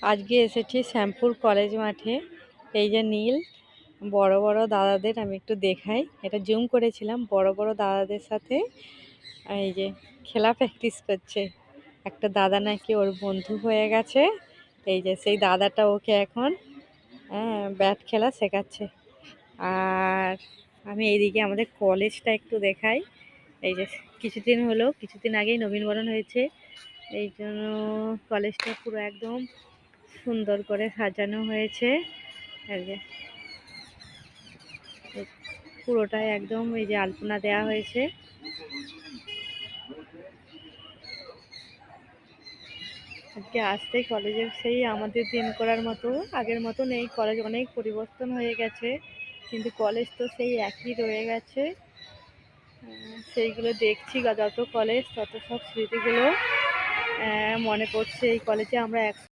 আজকে এসেছি শ্যামপুর কলেজ মাঠে। এই যে নীল বড় বড় দাদাদের আমি একটু দেখাই, এটা জুম করেছিলাম। বড় বড় দাদাদের সাথে এই যে খেলা প্র্যাকটিস করছে। একটা দাদা নাকি ওর বন্ধু হয়ে গেছে। এই যে সেই দাদাটা ওকে এখন ব্যাট খেলা শেখাচ্ছে। আর আমি এইদিকে আমাদের কলেজটা একটু দেখাই। এই যে কিছুদিন আগেই নবীনবরণ হয়েছে, এই জন্য কলেজটা পুরো একদম সুন্দর করে সাজানো হয়েছে। এই যে পুরোটাই একদম এই যে আলপনা দেওয়া হয়েছে। আজকে আসতেই কলেজের সেই আমাদের দিন করার মতো আগের মতো নেই, কলেজ অনেক পরিবর্তন হয়ে গেছে, কিন্তু কলেজ তো সেই একই রয়ে গেছে। সেইগুলো দেখছি, যত কলেজ তত সব স্মৃতিগুলো মনে পড়ছে। এই কলেজে আমরা